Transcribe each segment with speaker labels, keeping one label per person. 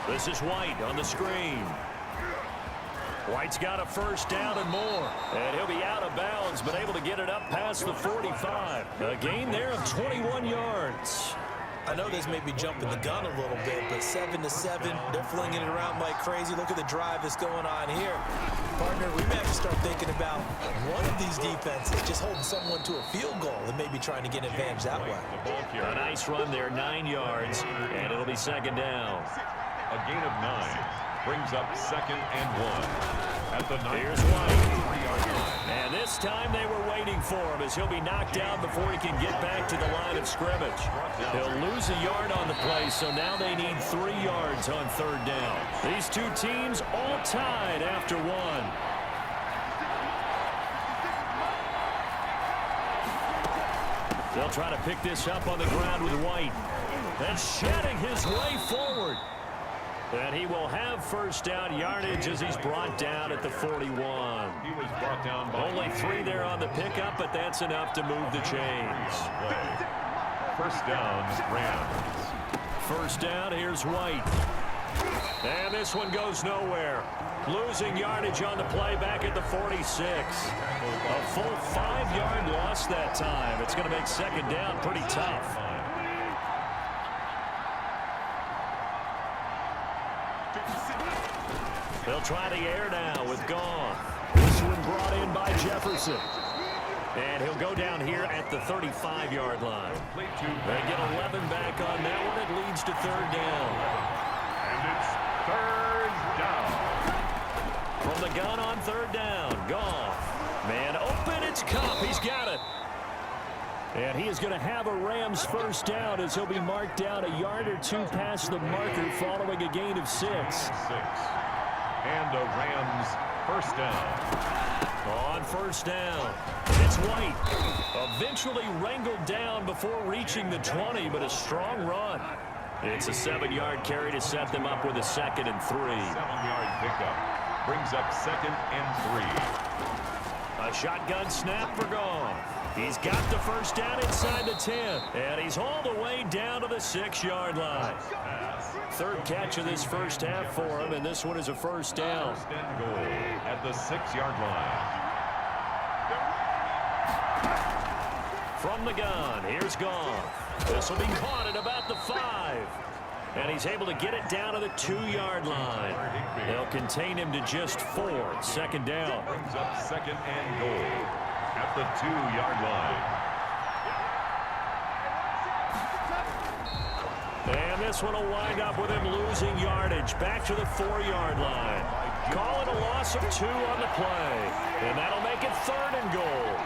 Speaker 1: This is White on the screen. White's got a first down and more. And he'll be out of bounds, but able to get it up past the 45. A gain there of 21 yards.
Speaker 2: I know this may be jumping the gun a little bit, but 7-7, they're flinging it around like crazy. Look at the drive that's going on here. Partner, we may have to start thinking about one of these defenses just holding someone to a field goal and maybe trying to get an advantage that way.
Speaker 1: A nice run there, 9 yards, and it'll be second down.
Speaker 3: A gain of 9 brings up 2nd and 1. At the 9.
Speaker 1: Here's White. And this time they were waiting for him as he'll be knocked down before he can get back to the line of scrimmage. He'll lose a yard on the play, so now they need 3 yards on third down. These two teams all tied after one. They'll try to pick this up on the ground with White. And shedding his way forward. And he will have first down yardage as he's brought down at the 41.
Speaker 3: He was brought down by
Speaker 1: only 3 there on the pickup, but that's enough to move the chains.
Speaker 3: First down, Rams.
Speaker 1: First down, here's White. And this one goes nowhere. Losing yardage on the play back at the 46. A full 5-yard loss that time. It's going to make second down pretty tough. They'll try the air now with Goff. This one brought in by Jefferson. And he'll go down here at the 35-yard line. They get 11 back on that one. It leads to third down.
Speaker 3: And it's third down.
Speaker 1: From the gun on third down, Goff. Man open, it's Kupp. He's got it. And he is going to have a Rams first down as he'll be marked down a yard or 2 past the marker following a gain of 6.
Speaker 3: And a Rams first down.
Speaker 1: On first down, it's White. Eventually wrangled down before reaching the 20, but a strong run. It's a 7-yard carry to set them up with a 2nd and 3.
Speaker 3: 7-yard pickup brings up 2nd and 3.
Speaker 1: A shotgun snap for Goff. He's got the first down inside the 10, and he's all the way down to the 6-yard line. Third catch of this first half for him, and this one is a first down.
Speaker 3: First and goal at the 6-yard line.
Speaker 1: From the gun, here's Goff. This will be caught at about the 5. And he's able to get it down to the 2-yard line. They'll contain him to just 4. Second down.
Speaker 3: Brings up 2nd and goal at the 2-yard line.
Speaker 1: And this one will wind up with him losing yardage back to the 4-yard line. Call it a loss of 2 on the play. And that'll make it third and goal.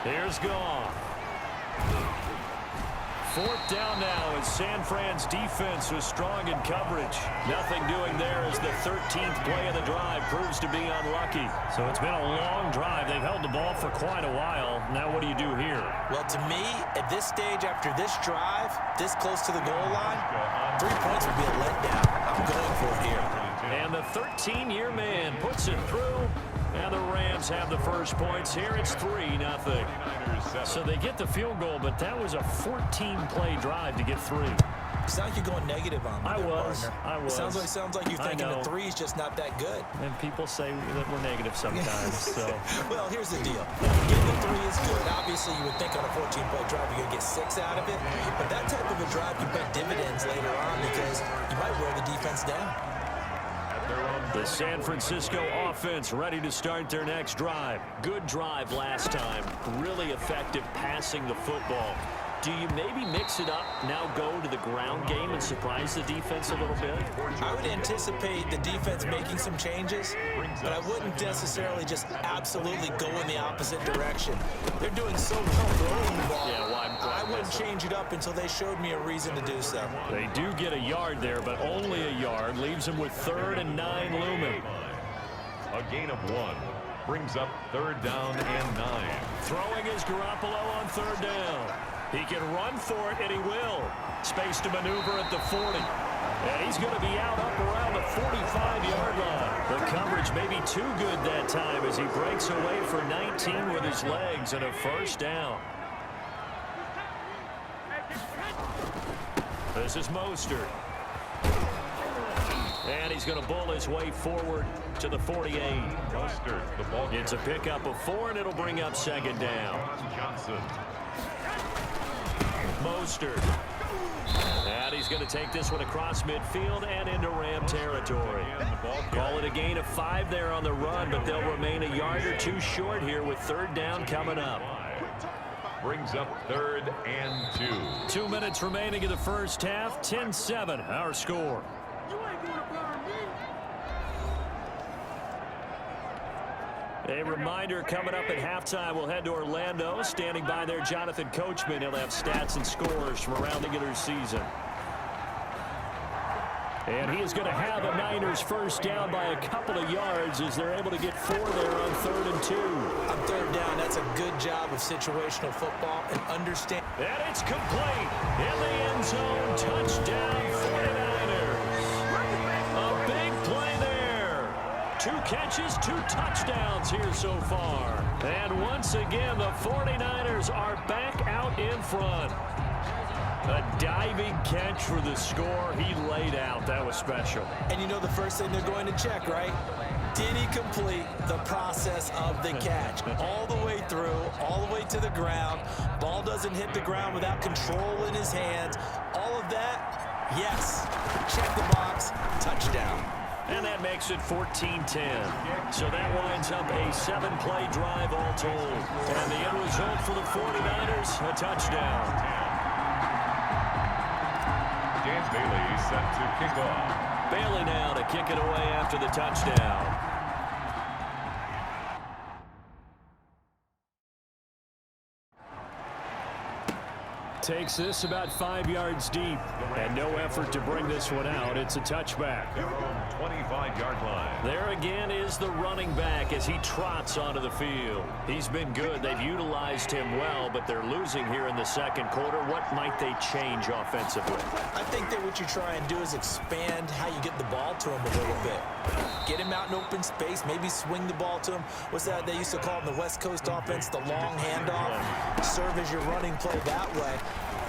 Speaker 1: Here's Goff. Fourth down now as San Fran's defense was strong in coverage. Nothing doing there as the 13th play of the drive proves to be unlucky. So it's been a long drive. They've held the ball for quite a while. Now what do you do here?
Speaker 2: Well, to me, at this stage after this drive, this close to the goal line, 3 points would be a letdown. I'm going for it here.
Speaker 1: And the 13-year man puts it through. And the Rams have the first points here. It's 3-0. So they get the field goal, but that was a 14-play drive to get 3.
Speaker 2: It sounds like you're going negative on me.
Speaker 1: I was.
Speaker 2: It sounds like you're thinking the 3 is just not that good.
Speaker 1: And people say that we're negative sometimes. So.
Speaker 2: Well, here's the deal. Getting the 3 is good. Obviously, you would think on a 14-play drive you're going to get 6 out of it. But that type of a drive can pay dividends later on because you might wear the defense down.
Speaker 1: The San Francisco offense ready to start their next drive. Good drive last time. Really effective passing the football. Do you maybe mix it up, now go to the ground game and surprise the defense a little bit?
Speaker 2: I would anticipate the defense making some changes, but I wouldn't necessarily just absolutely go in the opposite direction. They're doing so well throwing the ball.
Speaker 1: Yeah, well,
Speaker 2: I wouldn't change it up until they showed me a reason to do so.
Speaker 1: They do get a yard there, but only a yard. Leaves them with 3rd and 9 looming.
Speaker 3: A gain of 1 brings up 3rd down and 9.
Speaker 1: Throwing is Garoppolo on 3rd down. He can run for it, and he will. Space to maneuver at the 40. And he's going to be out up around the 45-yard line. The coverage may be too good that time as he breaks away for 19 with his legs and a first down. This is Mostert. And he's going to bull his way forward to the 48.
Speaker 3: Mostert, the ball.
Speaker 1: It's a pickup of 4, and it'll bring up second down.
Speaker 3: Johnson.
Speaker 1: Mostert. And he's going to take this one across midfield and into Ram territory. Call it a gain of 5 there on the run, but they'll remain a yard or 2 short here with third down coming up.
Speaker 3: Brings up 3rd and 2.
Speaker 1: 2 minutes remaining in the first half. 10-7 our score. A reminder, coming up at halftime, we'll head to Orlando. Standing by there, Jonathan Coachman. He'll have stats and scores from around the regular season. And he is going to have a Niners first down by a couple of yards as they're able to get 4 there on 3rd and 2.
Speaker 2: On third down, that's a good job of situational football and understand.
Speaker 1: And it's complete. In the end zone, touchdown 49ers. A big play there. 2 catches, 2 touchdowns here so far. And once again, the 49ers are back out in front. A diving catch for the score. He laid out. That was special.
Speaker 2: And you know the first thing they're going to check, right? Did he complete the process of the catch? All the way through, all the way to the ground. Ball doesn't hit the ground without control in his hands. All of that, yes. Check the box, touchdown.
Speaker 1: And that makes it 14-10. So that winds up a 7-play drive all told. And the end result for the 49ers, a touchdown.
Speaker 3: Dan Bailey set to kick off.
Speaker 1: Bailey now to kick it away after the touchdown. Takes this about 5 yards deep, and no effort to bring this one out. It's a touchback.
Speaker 3: Their own 25-yard line.
Speaker 1: There again is the running back as he trots onto the field. He's been good. They've utilized him well, but they're losing here in the second quarter. What might they change offensively?
Speaker 2: I think that what you try and do is expand how you get the ball to him a little bit. Get him out in open space, maybe swing the ball to him. What's that they used to call in the West Coast offense, the long handoff? Serve as your running play that way,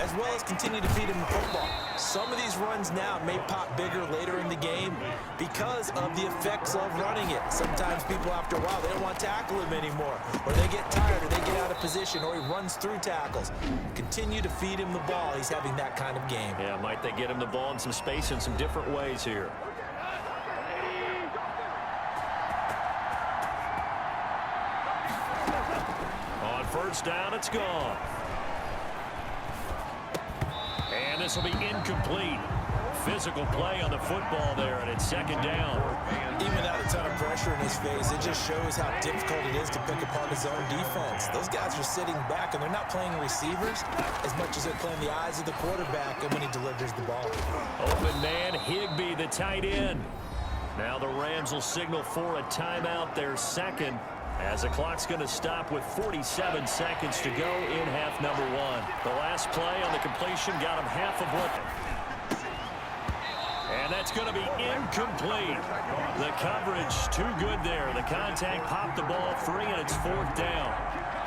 Speaker 2: as well as continue to feed him the football. Some of these runs now may pop bigger later in the game because of the effects of running it. Sometimes people, after a while, they don't want to tackle him anymore, or they get tired, or they get out of position, or he runs through tackles. Continue to feed him the ball. He's having that kind of game.
Speaker 1: Yeah, might they get him the ball in some space in some different ways here. On first down, it's gone. And this will be incomplete. Physical play on the football there, and it's second down.
Speaker 2: Even without a ton of pressure in his face, it just shows how difficult it is to pick apart his own defense. Those guys are sitting back, and they're not playing receivers as much as they're playing the eyes of the quarterback and when he delivers the ball.
Speaker 1: Open man, Higbee, the tight end. Now the Rams will signal for a timeout, their second, as the clock's going to stop with 47 seconds to go in half number 1. The last play on the completion got him half of what. And that's going to be incomplete. The coverage too good there. The contact popped the ball free, and it's 4th down.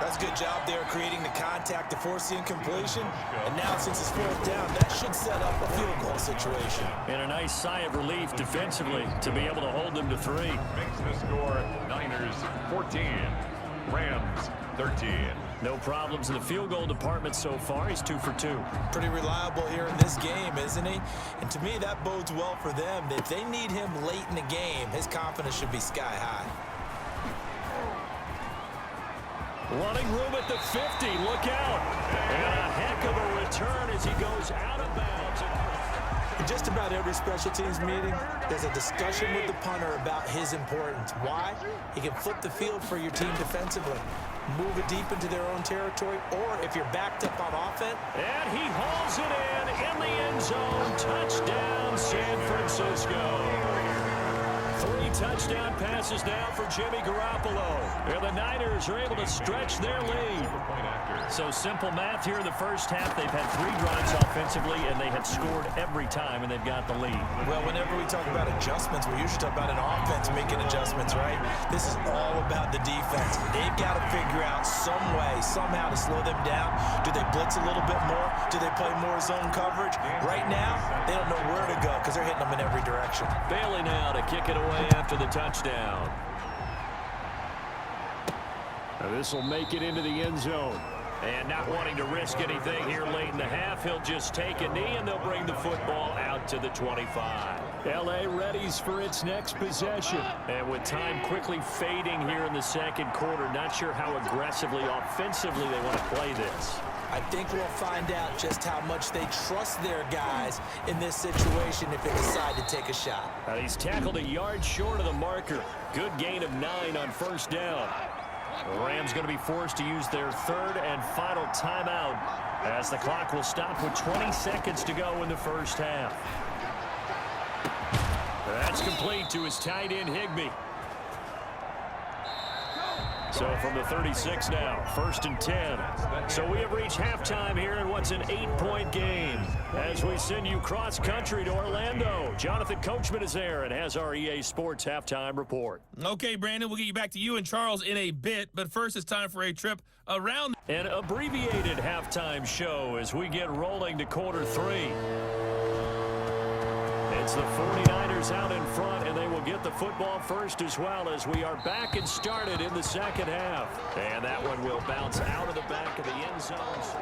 Speaker 2: That's a good job there creating the contact to force the incompletion. And now since it's 4th down, that should set up a field goal situation.
Speaker 1: And a nice sigh of relief defensively to be able to hold them to 3.
Speaker 3: Makes the score Niners 14, Rams 13.
Speaker 1: No problems in the field goal department so far. He's 2 for 2.
Speaker 2: Pretty reliable here in this game, isn't he? And to me, that bodes well for them. If they need him late in the game, his confidence should be sky high.
Speaker 1: Running room at the 50. Look out. And a heck of a return as he goes out of bounds.
Speaker 2: In just about every special teams meeting, there's a discussion with the punter about his importance. Why? He can flip the field for your team defensively, move it deep into their own territory, or if you're backed up on offense.
Speaker 1: And he hauls it in the end zone. Touchdown, San Francisco. 3 touchdown passes now for Jimmy Garoppolo. And the Niners are able to stretch their lead. So simple math here in the first half. They've had 3 drives offensively, and they have scored every time, and they've got the lead.
Speaker 2: Well, whenever we talk about adjustments, we usually talk about an offense making adjustments, right? This is all about the defense. They've got to figure out some way, somehow to slow them down. Do they blitz a little bit more? Do they play more zone coverage? Right now, because they're hitting them in every direction.
Speaker 1: Bailey now to kick it away after the touchdown. This will make it into the end zone. And not wanting to risk anything here late in the half, he'll just take a knee, and they'll bring the football out to the 25. L.A. readies for its next possession. And with time quickly fading here in the second quarter, not sure how aggressively, offensively they want to play this.
Speaker 2: I think we'll find out just how much they trust their guys in this situation if they decide to take a shot.
Speaker 1: He's tackled a yard short of the marker. Good gain of 9 on first down. The Rams going to be forced to use their third and final timeout as the clock will stop with 20 seconds to go in the first half. That's complete to his tight end, Higbee. So from the 36 now, 1st and 10. So we have reached halftime here in what's an 8-point game. As we send you cross-country to Orlando, Jonathan Coachman is there and has our EA Sports halftime report.
Speaker 4: Okay, Brandon, we'll get you back to you and Charles in a bit, but first it's time for a trip around.
Speaker 1: An abbreviated halftime show as we get rolling to quarter 3. It's the 49ers out in front, and they will get the football first as well as we are back and started in the second half. And that one will bounce out of the back of the end zones.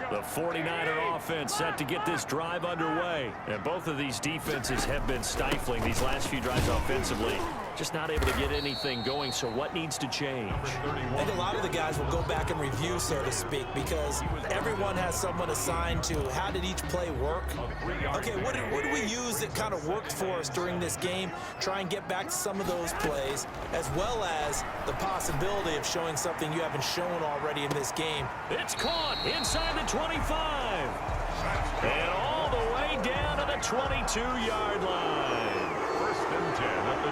Speaker 1: The 49er offense set to get this drive underway. And both of these defenses have been stifling these last few drives offensively. Just not able to get anything going, so what needs to change?
Speaker 2: I think a lot of the guys will go back and review, so to speak, because everyone has someone assigned to how did each play work. Okay, what did we use that kind of worked for us during this game? Try and get back to some of those plays, as well as the possibility of showing something you haven't shown already in this game.
Speaker 1: It's caught inside the 25. And all the way down to the 22-yard line.
Speaker 3: 1st and 10 at the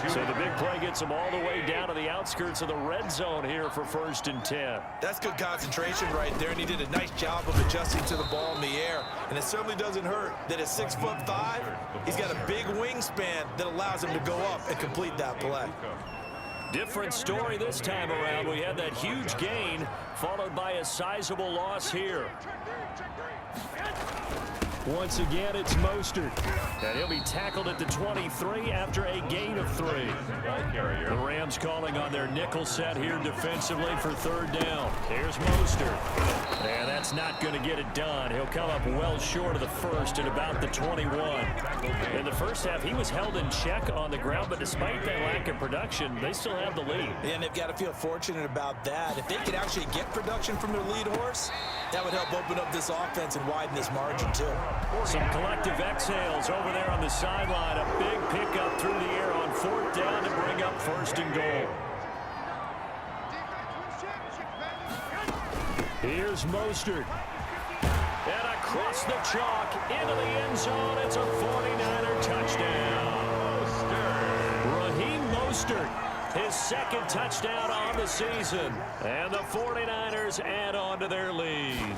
Speaker 3: 22.
Speaker 1: So the big play gets them all the way down to the outskirts of the red zone here for 1st and 10.
Speaker 2: That's good concentration right there, and he did a nice job of adjusting to the ball in the air. And it certainly doesn't hurt that at 6'5", he's got a big wingspan that allows him to go up and complete that play.
Speaker 1: Different story this time around. We had that huge gain followed by a sizable loss here. Once again, it's Mostert. And he'll be tackled at the 23 after a gain of 3. The Rams calling on their nickel set here defensively for 3rd down. Here's Mostert. And that's not going to get it done. He'll come up well short of the first at about the 21. In the first half, he was held in check on the ground, but despite that lack of production, they still have the lead.
Speaker 2: And they've got to feel fortunate about that. If they could actually get production from their lead horse, that would help open up this offense and widen this margin, too.
Speaker 1: Some collective exhales over there on the sideline. A big pickup through the air on 4th down to bring up 1st and goal. Here's Mostert. And across the chalk into the end zone. It's a 49er touchdown. Raheem Mostert, his 2nd touchdown on the season. And the 49ers add on to their lead.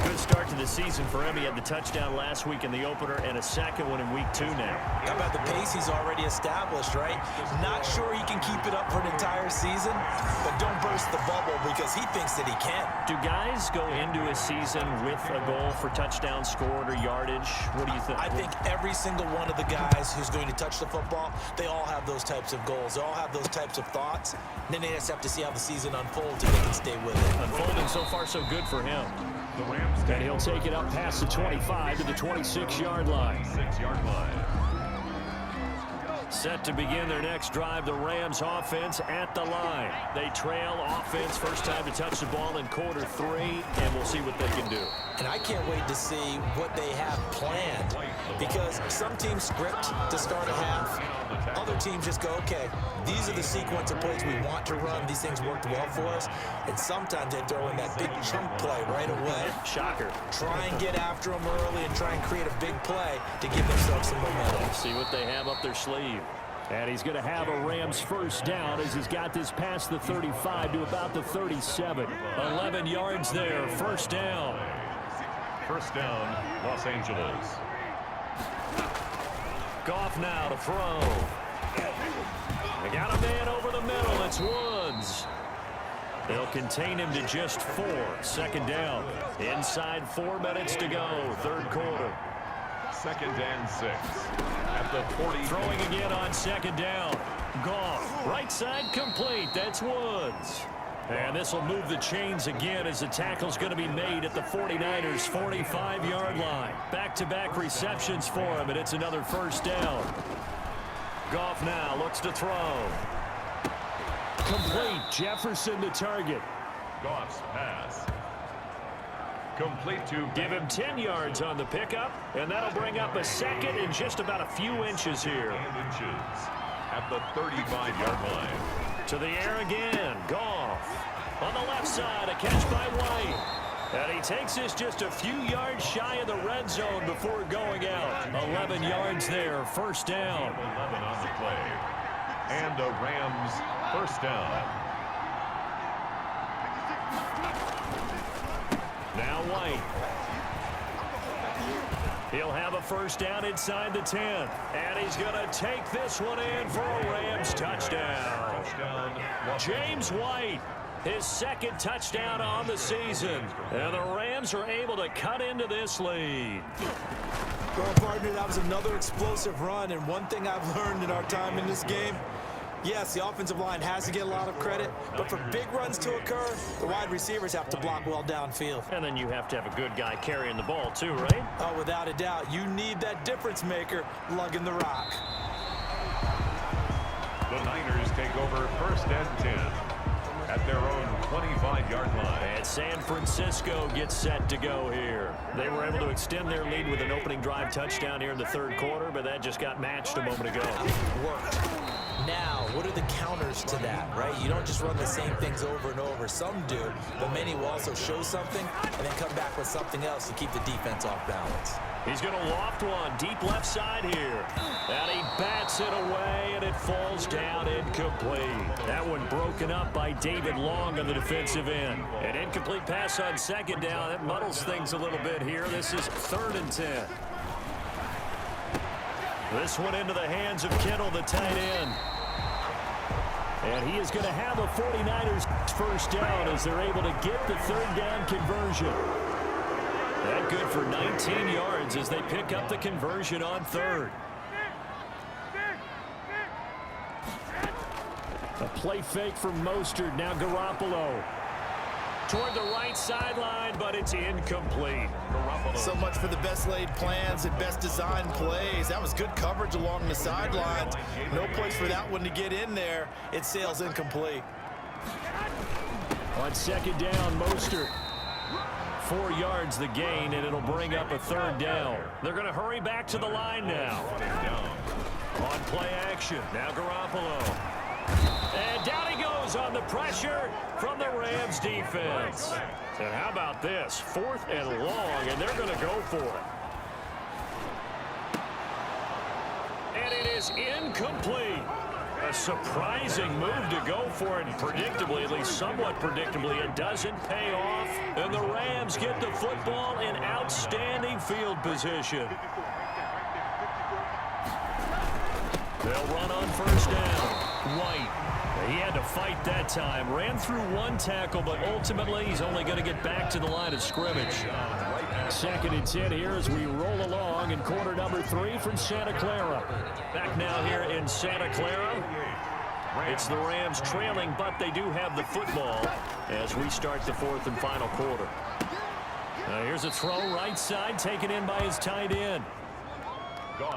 Speaker 1: Good start to the season for him. He had the touchdown last week in the opener and a 2nd one in week 2 now.
Speaker 2: How about the pace he's already established, right? Not sure he can keep it up for an entire season, but don't burst the bubble because he thinks that he can.
Speaker 1: Do guys go into a season with a goal for touchdown scored or yardage? What do you think?
Speaker 2: I think every single one of the guys who's going to touch the football, they all have those types of goals. They all have those types of thoughts. And then they just have to see how the season unfolds if they can stay with it.
Speaker 1: Unfolding so far so good for him. And he'll take it up past the 25 to the 26-yard line.
Speaker 3: 6-yard line.
Speaker 1: Set to begin their next drive, the Rams offense at the line. They trail offense, first time to touch the ball in quarter 3, and we'll see what they can do.
Speaker 2: And I can't wait to see what they have planned, because some teams script to start a half. Other teams just go, okay, these are the sequence of plays we want to run. These things worked well for us. And sometimes they throw in that big chunk play right away.
Speaker 1: Shocker.
Speaker 2: Try and get after them early and try and create a big play to give themselves some momentum.
Speaker 1: See what they have up their sleeve. And he's going to have a Rams first down as he's got this past the 35 to about the 37. 11 yards there, first down.
Speaker 3: 1st down, Los Angeles.
Speaker 1: Goff now to throw. They got a man over the middle. It's Woods. They'll contain him to just 4. Second down. Inside 4 minutes to go. Third quarter.
Speaker 3: 2nd and 6. At the 40.
Speaker 1: Throwing again on second down. Goff. Right side complete. That's Woods. And this will move the chains again as the tackle's going to be made at the 49ers' 45-yard line. Back-to-back receptions for him, and it's another first down. Goff now looks to throw. Complete. Jefferson to target.
Speaker 3: Goff's pass. Complete to.
Speaker 1: Give him 10 yards on the pickup, and that'll bring up a second in just about a few inches here.
Speaker 3: Inches at the 35-yard line.
Speaker 1: To the air again. Goff. On the left side, a catch by White. And he takes this just a few yards shy of the red zone before going out. 11 yards there. First down.
Speaker 3: 11 on the play. And the Rams first down.
Speaker 1: Now White. He'll have a first down inside the 10. And he's going to take this one in for a Rams touchdown. James White, his second touchdown on the season. And the Rams are able to cut into this lead.
Speaker 2: Well, partner, that was another explosive run. And one thing I've learned in our time in this game, yes, the offensive line has to get a lot of credit, but for big runs to occur, the wide receivers have to block well downfield.
Speaker 1: And then you have to have a good guy carrying the ball too, right?
Speaker 2: Oh, without a doubt. You need that difference maker lugging the rock.
Speaker 3: The Niners take over 1st and 10 at their own 25-yard line.
Speaker 1: And San Francisco gets set to go here. They were able to extend their lead with an opening drive touchdown here in the third quarter, but that just got matched a moment ago.
Speaker 2: Worked. Now, what are the counters to that, right? You don't just run the same things over and over. Some do, but many will also show something and then come back with something else to keep the defense off balance.
Speaker 1: He's going to loft one deep left side here. And he bats it away, and it falls down incomplete. That one broken up by David Long on the defensive end. An incomplete pass on second down. That muddles things a little bit here. This is 3rd and 10. This one into the hands of Kittle, the tight end. And he is going to have a 49ers first down as they're able to get the third down conversion. That good for 19 yards as they pick up the conversion on third. A play fake from Mostert. Now Garoppolo. Toward the right sideline, but it's incomplete.
Speaker 5: So much for the best laid plans and best designed plays. That was good coverage along the sidelines. No place for that one to get in there. It sails incomplete.
Speaker 1: On second down, Mostert. 4 yards the gain, and it'll bring up a third down. They're going to hurry back to the line now. On play action, now Garoppolo. And down he goes on the pressure from the Rams defense. And how about this? 4th and long, and they're going to go for it. And it is incomplete. A surprising move to go for it, and predictably, at least somewhat predictably, it doesn't pay off. And the Rams get the football in outstanding field position. They'll run on first down. White. He had to fight that time. Ran through one tackle, but ultimately he's only going to get back to the line of scrimmage. 2nd and 10 here as we roll along in quarter number 3 from Santa Clara. Back now here in Santa Clara. It's the Rams trailing, but they do have the football as we start the 4th and final quarter. Now here's a throw right side taken in by his tight end.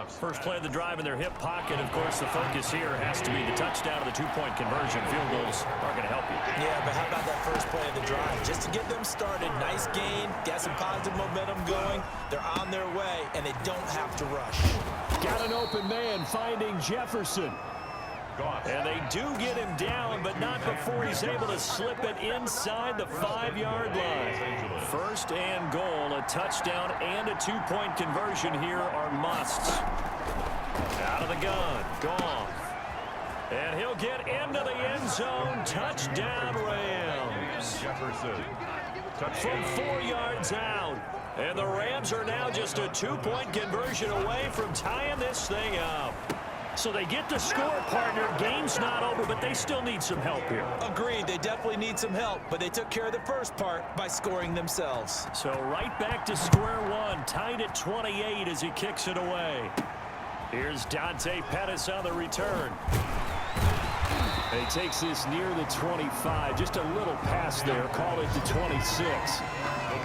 Speaker 1: First play of the drive in their hip pocket. Of course, the focus here has to be the touchdown of the 2-point conversion. Field goals are going to help you.
Speaker 2: Yeah, but how about that first play of the drive? Just to get them started, nice gain, got some positive momentum going. They're on their way, and they don't have to rush.
Speaker 1: Got an open man finding Jefferson. And they do get him down, but not before he's able to slip it inside the 5-yard line. First and goal, a touchdown and a 2-point conversion here are musts. Out of the gun, Goff. And he'll get into the end zone. Touchdown, Rams.
Speaker 3: Jefferson.
Speaker 1: From 4 yards out. And the Rams are now just a 2-point conversion away from tying this thing up. So they get the score, partner. Game's not over, but they still need some help here.
Speaker 2: Agreed, they definitely need some help, but they took care of the first part by scoring themselves.
Speaker 1: So right back to square one, tied at 28 as he kicks it away. Here's Dante Pettis on the return. And he takes this near the 25. Just a little pass there. Call it the 26.
Speaker 3: The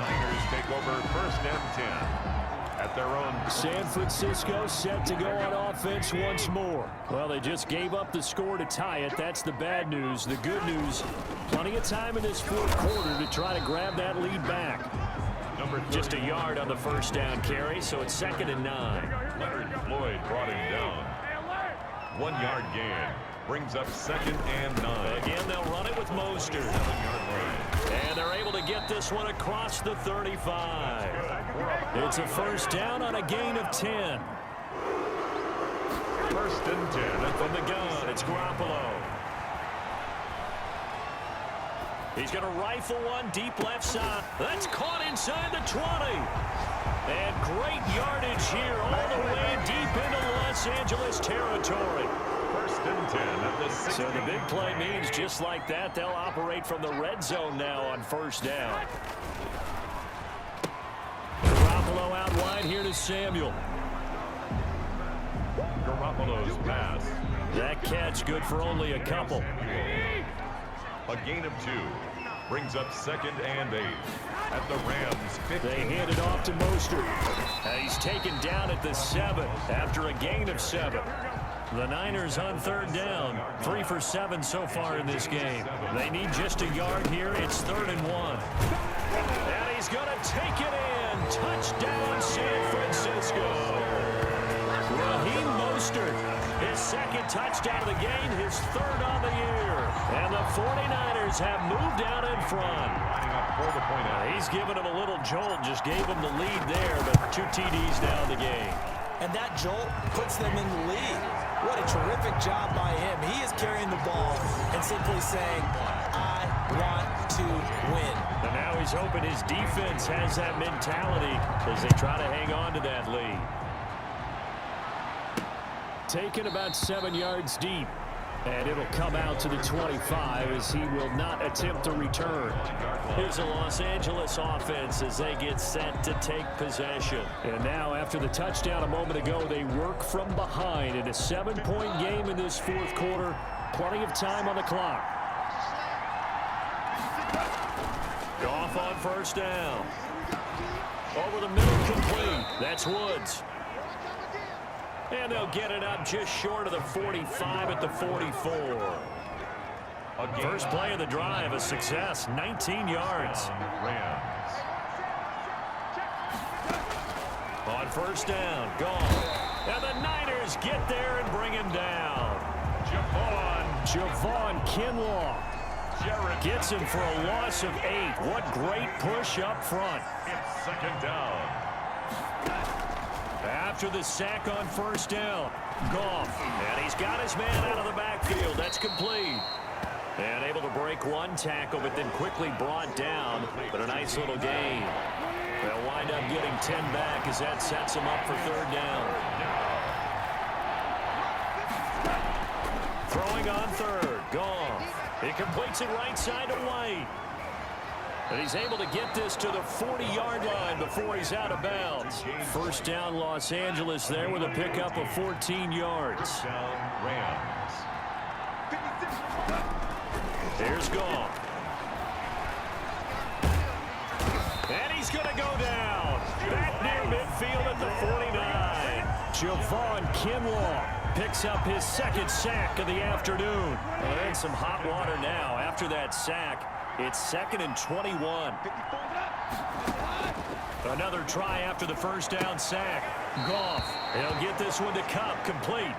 Speaker 3: Niners take over first and 10 at their own.
Speaker 1: San Francisco set to go on offense once more. Well, they just gave up the score to tie it. That's the bad news. The good news, plenty of time in this fourth quarter to try to grab that lead back. Just a yard on the first down carry, so it's 2nd and 9.
Speaker 3: Leonard Floyd brought him down. 1 yard gain. Brings up 2nd and 9.
Speaker 1: Again, they'll run it with Mostert.
Speaker 3: 7-yard line.
Speaker 1: And they're able to get this one across the 35. It's a first down on a gain of 10.
Speaker 3: First and 10.
Speaker 1: And from the gun, it's Garoppolo. He's going to rifle one deep left side. That's caught inside the 20. And great yardage here all the way deep into Los Angeles territory.
Speaker 3: First and 10 at the 6.
Speaker 1: So the big play means just like that, they'll operate from the red zone now on first down. Garoppolo out wide here to Samuel.
Speaker 3: Garoppolo's pass.
Speaker 1: That catch good for only a couple.
Speaker 3: A gain of 2. Brings up 2nd and 8 at the Rams 50.
Speaker 1: They hand it off to Mostert. He's taken down at the 7 after a gain of 7. The Niners on third down. 3 for 7 so far in this game. They need just a yard here. It's 3rd and 1. And he's going to take it in. Touchdown, San Francisco. Raheem Mostert, his 2nd touchdown of the game, his 3rd on the year. And the 49ers have moved down in front.
Speaker 3: Lining up for the point out.
Speaker 1: He's given him a little jolt, just gave him the lead there, but 2 TDs now in the game.
Speaker 2: And that jolt puts them in the lead. What a terrific job by him. He is carrying the ball and simply saying, I want to win.
Speaker 1: And now he's hoping his defense has that mentality as they try to hang on to that lead. Taken about 7 yards deep. And it'll come out to the 25 as he will not attempt to return. Here's the Los Angeles offense as they get set to take possession. And now after the touchdown a moment ago, they work from behind in a 7-point game in this fourth quarter. Plenty of time on the clock. Goff on first down. Over the middle complete. That's Woods. And they'll get it up just short of the 45 at the 44. First play of the drive, a success, 19 yards.
Speaker 3: Rams.
Speaker 1: On first down, gone. And the Niners get there and bring him down. Javon Kinlaw gets him for a loss of 8. What great push up front.
Speaker 3: It's 2nd down.
Speaker 1: After the sack on first down, Goff, and he's got his man out of the backfield. That's complete. And able to break one tackle, but then quickly brought down. But a nice little gain. They'll wind up getting 10 back as that sets them up for 3rd down. Throwing on 3rd, Goff. He completes it right side to White. And he's able to get this to the 40-yard line before he's out of bounds. First down, Los Angeles there with a pickup of 14 yards.
Speaker 3: Rams.
Speaker 1: Here's Goff. And he's going to go down. Back near midfield at the 49. Javon Kinlaw picks up his 2nd sack of the afternoon. And some hot water now after that sack. It's 2nd and 21. Another try after the first down sack. Goff, he'll get this one to Kupp, complete.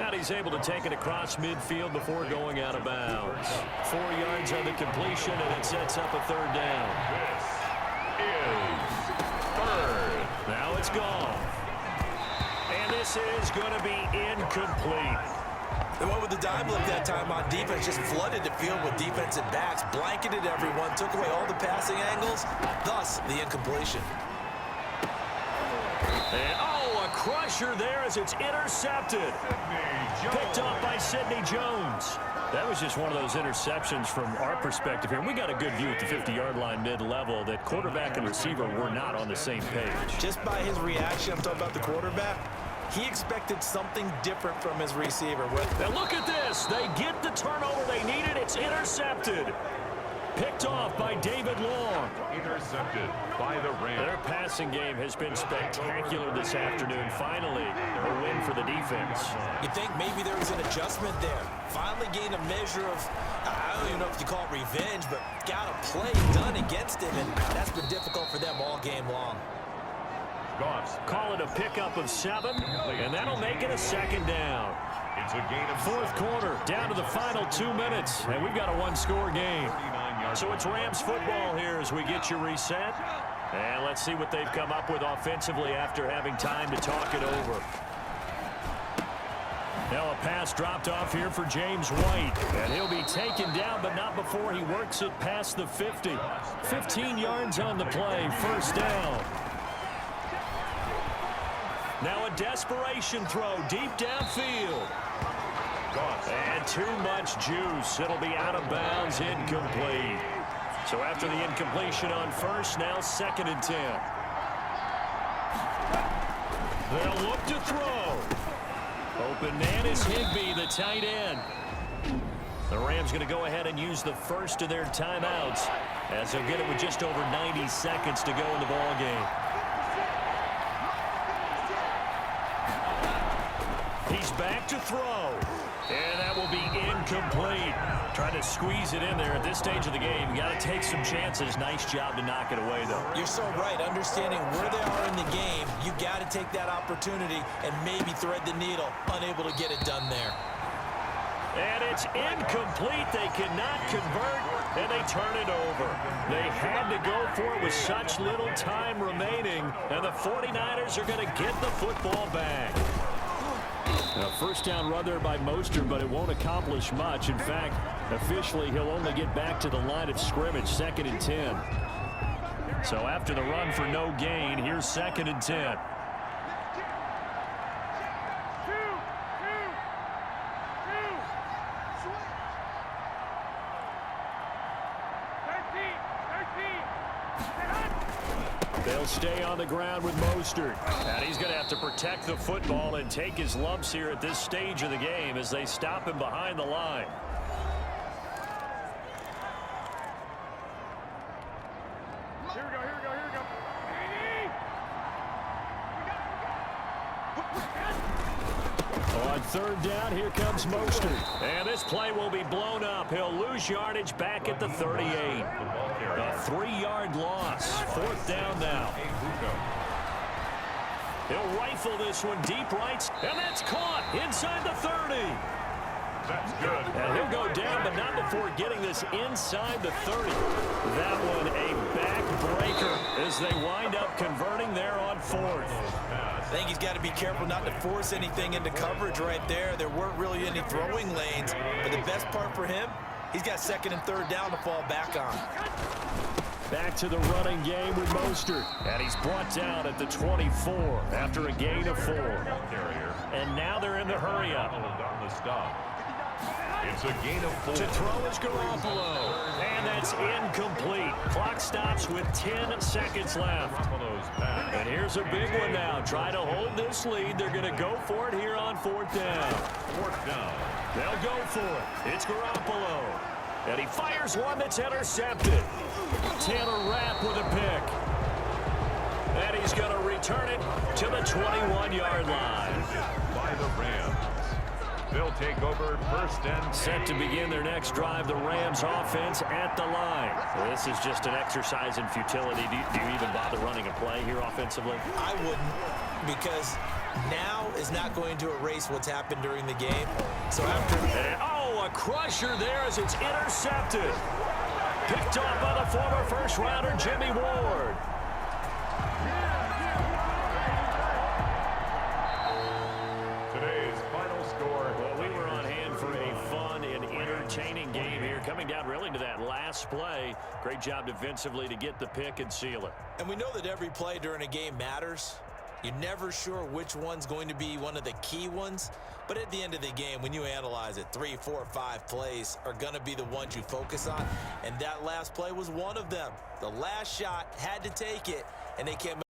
Speaker 1: And he's able to take it across midfield before going out of bounds. 4 yards on the completion, and it sets up a 3rd down.
Speaker 3: This is 3rd.
Speaker 1: Now it's Goff. And this is going to be incomplete.
Speaker 2: They went with the dime look that time on defense, just flooded the field with defensive backs, blanketed everyone, took away all the passing angles, thus the incompletion.
Speaker 1: And, oh, a crusher there as it's intercepted. Picked off by Sidney Jones. That was just one of those interceptions from our perspective here. We got a good view at the 50-yard line mid-level that quarterback and receiver were not on the same page.
Speaker 2: Just by his reaction, I'm talking about the quarterback, he expected something different from his receiver.
Speaker 1: Now look at this. They get the turnover they needed. It's intercepted. Picked off by David Long.
Speaker 3: Intercepted by the Rams.
Speaker 1: Their passing game has been spectacular this afternoon. Finally, a win for the defense.
Speaker 2: You think maybe there was an adjustment there. Finally gained a measure of, I don't even know if you call it revenge, but got a play done against him, and that's been difficult for them all game long.
Speaker 3: Goss.
Speaker 1: Call it a pickup of 7, and that'll make it a second down.
Speaker 3: It's a gain of
Speaker 1: Fourth
Speaker 3: 7.
Speaker 1: quarter, down to the final 2 minutes, and we've got a one-score game. So it's Rams football here as we get you reset. And let's see what they've come up with offensively after having time to talk it over. Now a pass dropped off here for James White. And he'll be taken down, but not before he works it past the 50. 15 yards on the play, first down. Now a desperation throw deep downfield. And too much juice. It'll be out of bounds, incomplete. So after the incompletion on first, now 2nd and 10. They'll look to throw. Open man is Higbee, the tight end. The Rams going to go ahead and use the first of their timeouts as they'll get it with just over 90 seconds to go in the ball game. He's back to throw. And that will be incomplete. Trying to squeeze it in there at this stage of the game. You got to take some chances. Nice job to knock it away, though.
Speaker 2: You're so right. Understanding where they are in the game, you got to take that opportunity and maybe thread the needle. Unable to get it done there.
Speaker 1: And it's incomplete. They cannot convert, and they turn it over. They had to go for it with such little time remaining, and the 49ers are going to get the football back. A first down run there by Mostert, but it won't accomplish much. In fact, officially, he'll only get back to the line of scrimmage, 2nd and 10. So after the run for no gain, here's 2nd and 10. They'll stay on the ground with Mostert. And he's going to have to protect the football and take his lumps here at this stage of the game as they stop him behind the line.
Speaker 6: Here we go.
Speaker 1: On 3rd down, here comes Mostert. And this play will be blown up. He'll lose yardage back at the 38. A 3-yard loss. 4th down now. He'll rifle this one deep right, and that's caught inside the 30.
Speaker 3: That's good.
Speaker 1: And he'll go down, but not before getting this inside the 30. That one a backbreaker as they wind up converting there on 4th.
Speaker 2: I think he's got to be careful not to force anything into coverage right there. There weren't really any throwing lanes, but the best part for him, he's got 2nd and 3rd down to fall back on.
Speaker 1: Back to the running game with Mostert. And he's brought down at the 24 after a gain of 4. And now they're in the hurry up.
Speaker 3: On the stop. It's a gain of 4.
Speaker 1: To throw is Garoppolo. And that's incomplete. Clock stops with 10 seconds left. And here's a big one now. Try to hold this lead. They're going to go for it here on 4th down.
Speaker 3: 4th down.
Speaker 1: They'll go for it. It's Garoppolo. And he fires one that's intercepted. Taylor Rapp with a pick. And he's going to return it to the 21-yard line.
Speaker 3: By the Rams. They'll take over 1st and
Speaker 1: Set to begin their next drive, the Rams offense at the line. Well, this is just an exercise in futility. Do you even bother running a play here offensively?
Speaker 2: I wouldn't, because now is not going to erase what's happened during the game. So after...
Speaker 1: And, a crusher there as it's intercepted. Picked off by the former first-rounder Jimmy Ward.
Speaker 3: today's final score.
Speaker 1: Well, we were on hand for a fun and entertaining game here, coming down really to that last play. Great job defensively to get the pick and seal it.
Speaker 2: And we know that every play during a game matters, You're never sure which one's going to be one of the key ones. But at the end of the game, when you analyze it, 3, 4, 5 plays are going to be the ones you focus on. And that last play was one of them. The last shot had to take it, and they came